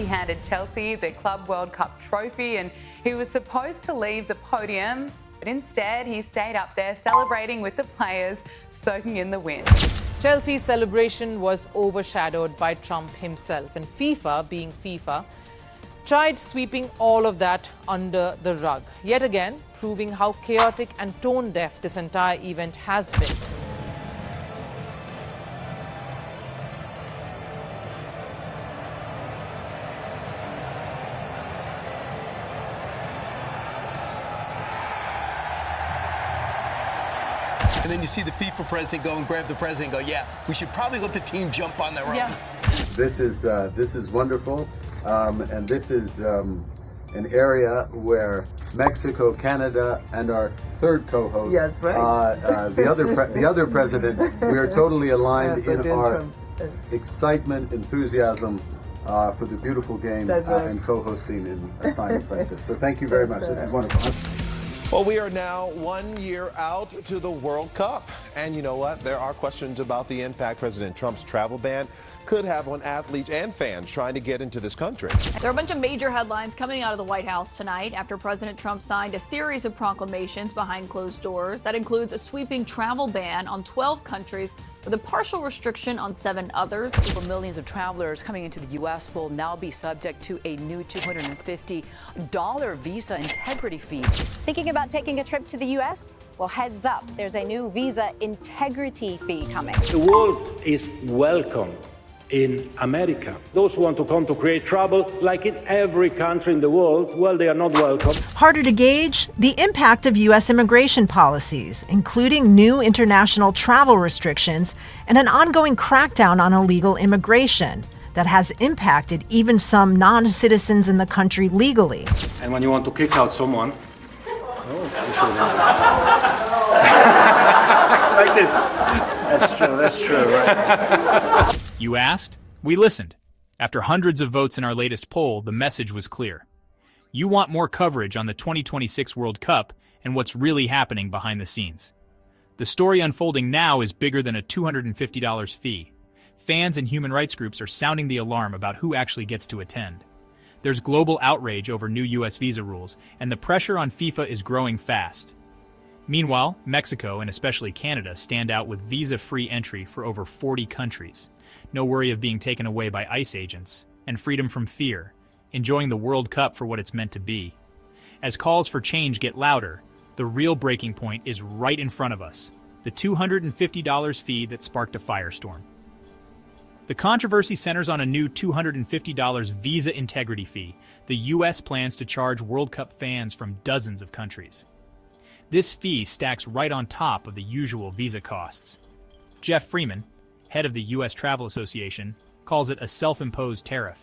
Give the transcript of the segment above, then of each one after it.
handed Chelsea the Club World Cup trophy, and he was supposed to leave the podium, but instead he stayed up there celebrating with the players, soaking in the win. Chelsea's celebration was overshadowed by Trump himself, and FIFA, being FIFA, tried sweeping all of that under the rug, yet again proving how chaotic and tone-deaf this entire event has been. And then you see the FIFA president go and grab the president and go, yeah, we should probably let the team jump on their own. Yeah. This is wonderful, and this is an area where Mexico, Canada, and our third co-host, yes, right. the other president, we are totally aligned in our excitement, enthusiasm for the beautiful game and co-hosting in a sign of friendship. So thank you very much. This is wonderful. Well, we are now 1 year out to the World Cup. And you know what? There are questions about the impact President Trump's travel ban could have on athletes and fans trying to get into this country. There are a bunch of major headlines coming out of the White House tonight after President Trump signed a series of proclamations behind closed doors. That includes a sweeping travel ban on 12 countries with a partial restriction on 7 others. Over millions of travelers coming into the U.S. will now be subject to a new $250 visa integrity fee. Thinking about taking a trip to the U.S.? Well, heads up, there's a new visa integrity fee coming. The world is welcome in America. Those who want to come to create trouble, like in every country in the world, well, they are not welcome. Harder to gauge the impact of U.S. immigration policies, including new international travel restrictions and an ongoing crackdown on illegal immigration that has impacted even some non-citizens in the country legally. And when you want to kick out someone, like this. That's true, right? You asked, we listened. After hundreds of votes in our latest poll, the message was clear. You want more coverage on the 2026 World Cup and what's really happening behind the scenes. The story unfolding now is bigger than a $250 fee. Fans and human rights groups are sounding the alarm about who actually gets to attend. There's global outrage over new U.S. visa rules, and the pressure on FIFA is growing fast. Meanwhile, Mexico and especially Canada stand out with visa-free entry for over 40 countries. No worry of being taken away by ICE agents, and freedom from fear, enjoying the World Cup for what it's meant to be. As calls for change get louder, the real breaking point is right in front of us, the $250 fee that sparked a firestorm. The controversy centers on a new $250 visa integrity fee the U.S. plans to charge World Cup fans from dozens of countries. This fee stacks right on top of the usual visa costs. Jeff Freeman, head of the U.S. Travel Association, calls it a self-imposed tariff.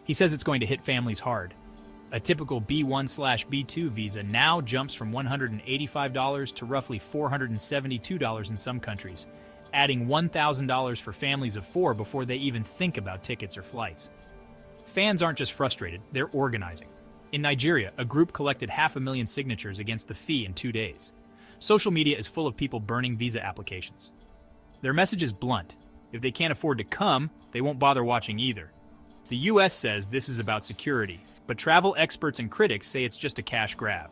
He says it's going to hit families hard. A typical B1/B2 visa now jumps from $185 to roughly $472 in some countries, adding $1,000 for families of 4 before they even think about tickets or flights. Fans aren't just frustrated, they're organizing. In Nigeria, a group collected 500,000 signatures against the fee in 2 days. Social media is full of people burning visa applications. Their message is blunt. If they can't afford to come, they won't bother watching either. The U.S. says this is about security, but travel experts and critics say it's just a cash grab.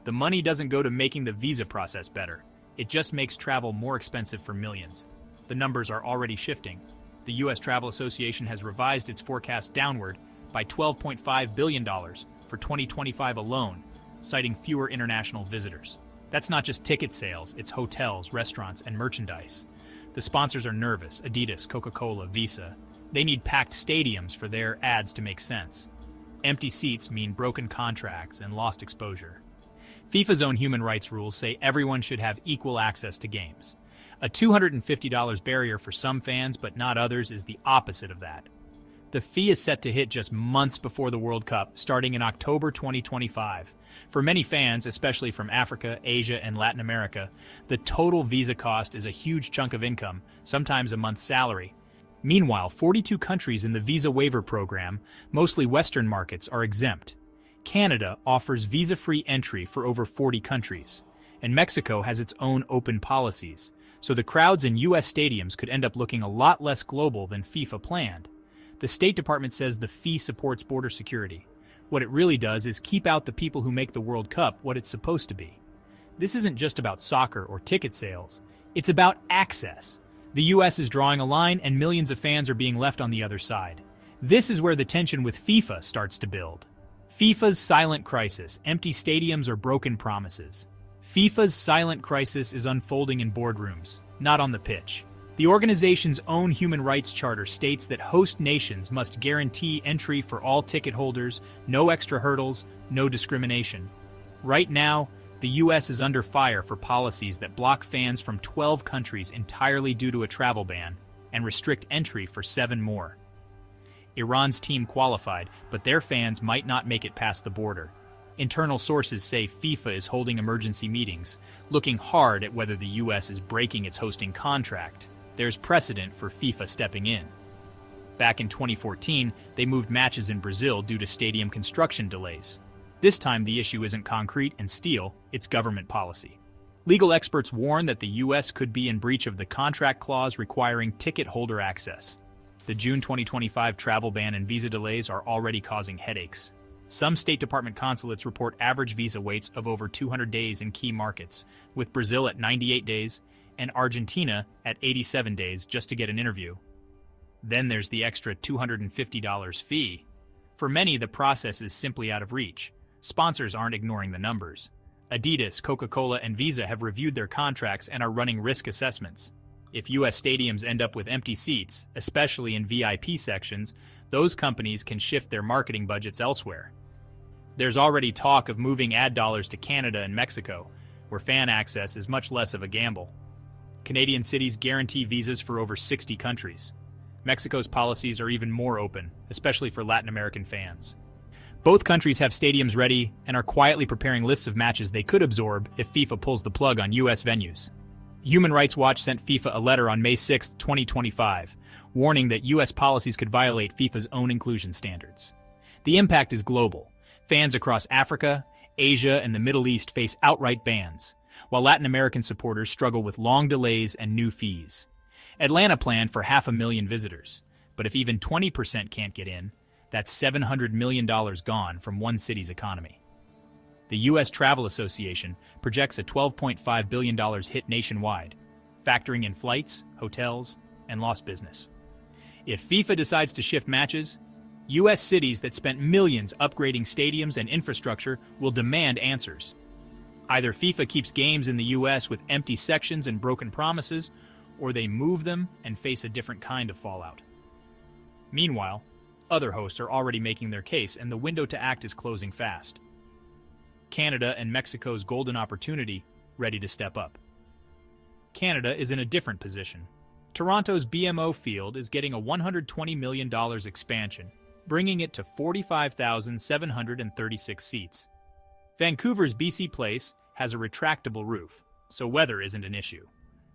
The money doesn't go to making the visa process better. It just makes travel more expensive for millions. The numbers are already shifting. The U.S. Travel Association has revised its forecast downward by $12.5 billion for 2025 alone, citing fewer international visitors. That's not just ticket sales, it's hotels, restaurants, and merchandise. The sponsors are nervous: Adidas, Coca-Cola, Visa. They need packed stadiums for their ads to make sense. Empty seats mean broken contracts and lost exposure. FIFA's own human rights rules say everyone should have equal access to games. A $250 barrier for some fans, but not others, is the opposite of that. The fee is set to hit just months before the World Cup, starting in October 2025. For many fans, especially from Africa, Asia, and Latin America, the total visa cost is a huge chunk of income, sometimes a month's salary. Meanwhile, 42 countries in the visa waiver program, mostly Western markets, are exempt. Canada offers visa-free entry for over 40 countries, and Mexico has its own open policies, so the crowds in U.S. stadiums could end up looking a lot less global than FIFA planned. The State Department says the fee supports border security. What it really does is keep out the people who make the World Cup what it's supposed to be. This isn't just about soccer or ticket sales. It's about access. The U.S. is drawing a line and millions of fans are being left on the other side. This is where the tension with FIFA starts to build. FIFA's silent crisis, empty stadiums or broken promises. FIFA's silent crisis is unfolding in boardrooms, not on the pitch. The organization's own human rights charter states that host nations must guarantee entry for all ticket holders, no extra hurdles, no discrimination. Right now, the U.S. is under fire for policies that block fans from 12 countries entirely due to a travel ban and restrict entry for 7 more. Iran's team qualified, but their fans might not make it past the border. Internal sources say FIFA is holding emergency meetings, looking hard at whether the U.S. is breaking its hosting contract. There's precedent for FIFA stepping in. Back in 2014, they moved matches in Brazil due to stadium construction delays. This time the issue isn't concrete and steel, it's government policy. Legal experts warn that the U.S. could be in breach of the contract clause requiring ticket holder access. The June 2025 travel ban and visa delays are already causing headaches. Some State Department consulates report average visa waits of over 200 days in key markets, with Brazil at 98 days and Argentina at 87 days just to get an interview. Then there's the extra $250 fee. For many, the process is simply out of reach. Sponsors aren't ignoring the numbers. Adidas, Coca-Cola, and Visa have reviewed their contracts and are running risk assessments. If U.S. stadiums end up with empty seats, especially in VIP sections, those companies can shift their marketing budgets elsewhere. There's already talk of moving ad dollars to Canada and Mexico, where fan access is much less of a gamble. Canadian cities guarantee visas for over 60 countries. Mexico's policies are even more open, especially for Latin American fans. Both countries have stadiums ready and are quietly preparing lists of matches they could absorb if FIFA pulls the plug on U.S. venues. Human Rights Watch sent FIFA a letter on May 6, 2025, warning that U.S. policies could violate FIFA's own inclusion standards. The impact is global. Fans across Africa, Asia, and the Middle East face outright bans, while Latin American supporters struggle with long delays and new fees. Atlanta planned for 500,000 visitors, but if even 20% can't get in, that's $700 million gone from one city's economy. The U.S. Travel Association projects a $12.5 billion hit nationwide, factoring in flights, hotels, and lost business. If FIFA decides to shift matches, U.S. cities that spent millions upgrading stadiums and infrastructure will demand answers. Either FIFA keeps games in the U.S. with empty sections and broken promises, or they move them and face a different kind of fallout. Meanwhile, other hosts are already making their case, and the window to act is closing fast. Canada and Mexico's golden opportunity, ready to step up. Canada is in a different position. Toronto's BMO field is getting a $120 million expansion, bringing it to 45,736 seats. Vancouver's BC Place has a retractable roof, so weather isn't an issue.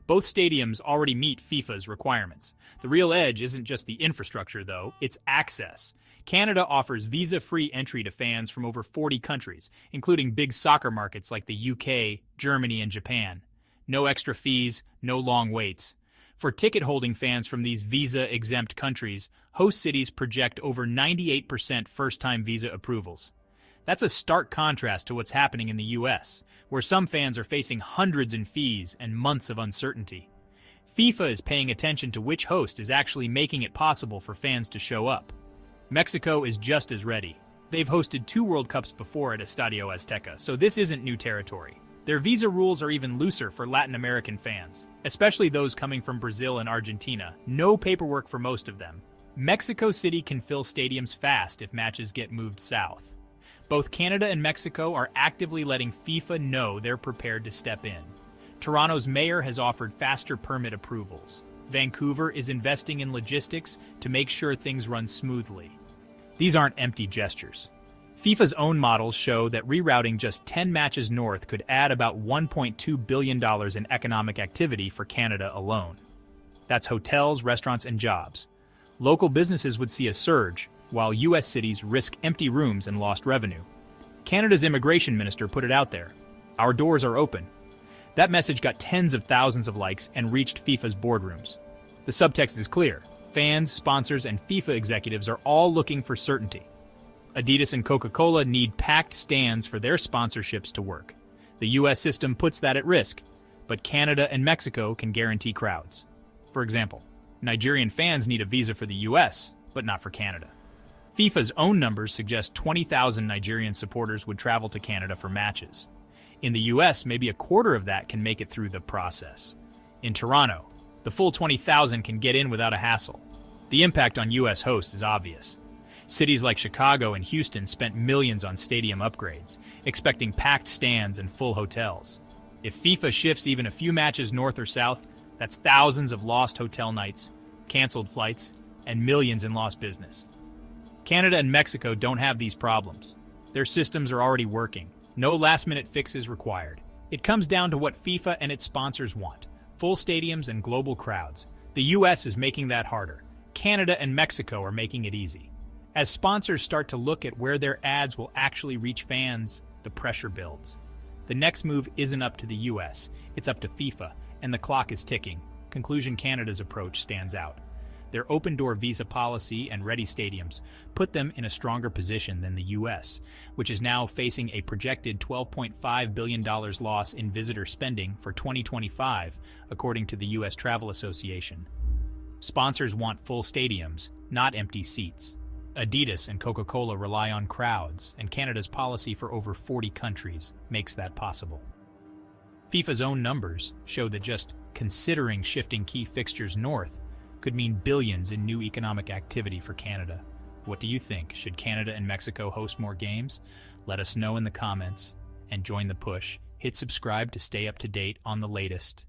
Both stadiums already meet FIFA's requirements. The real edge isn't just the infrastructure, though, it's access. Canada offers visa-free entry to fans from over 40 countries, including big soccer markets like the UK, Germany, and Japan. No extra fees, no long waits. For ticket-holding fans from these visa-exempt countries, host cities project over 98% first-time visa approvals. That's a stark contrast to what's happening in the U.S., where some fans are facing hundreds in fees and months of uncertainty. FIFA is paying attention to which host is actually making it possible for fans to show up. Mexico is just as ready. They've hosted 2 World Cups before at Estadio Azteca, so this isn't new territory. Their visa rules are even looser for Latin American fans, especially those coming from Brazil and Argentina. No paperwork for most of them. Mexico City can fill stadiums fast if matches get moved south. Both Canada and Mexico are actively letting FIFA know they're prepared to step in. Toronto's mayor has offered faster permit approvals. Vancouver is investing in logistics to make sure things run smoothly. These aren't empty gestures. FIFA's own models show that rerouting just 10 matches north could add about $1.2 billion in economic activity for Canada alone. That's hotels, restaurants, and jobs. Local businesses would see a surge, while U.S. cities risk empty rooms and lost revenue. Canada's immigration minister put it out there. Our doors are open. That message got tens of thousands of likes and reached FIFA's boardrooms. The subtext is clear. Fans, sponsors, and FIFA executives are all looking for certainty. Adidas and Coca-Cola need packed stands for their sponsorships to work. The U.S. system puts that at risk, but Canada and Mexico can guarantee crowds. For example, Nigerian fans need a visa for the U.S., but not for Canada. FIFA's own numbers suggest 20,000 Nigerian supporters would travel to Canada for matches. In the U.S., maybe a quarter of that can make it through the process. In Toronto, the full 20,000 can get in without a hassle. The impact on U.S. hosts is obvious. Cities like Chicago and Houston spent millions on stadium upgrades, expecting packed stands and full hotels. If FIFA shifts even a few matches north or south, that's thousands of lost hotel nights, canceled flights, and millions in lost business. Canada and Mexico don't have these problems. Their systems are already working. No last-minute fixes required. It comes down to what FIFA and its sponsors want: full stadiums and global crowds. The U.S. is making that harder. Canada and Mexico are making it easy. As sponsors start to look at where their ads will actually reach fans, the pressure builds. The next move isn't up to the U.S., it's up to FIFA, and the clock is ticking. Conclusion: Canada's approach stands out. Their open-door visa policy and ready stadiums put them in a stronger position than the U.S., which is now facing a projected $12.5 billion loss in visitor spending for 2025, according to the U.S. Travel Association. Sponsors want full stadiums, not empty seats. Adidas and Coca-Cola rely on crowds, and Canada's policy for over 40 countries makes that possible. FIFA's own numbers show that just considering shifting key fixtures north could mean billions in new economic activity for Canada. What do you think? Should Canada and Mexico host more games? Let us know in the comments and join the push. Hit subscribe to stay up to date on the latest.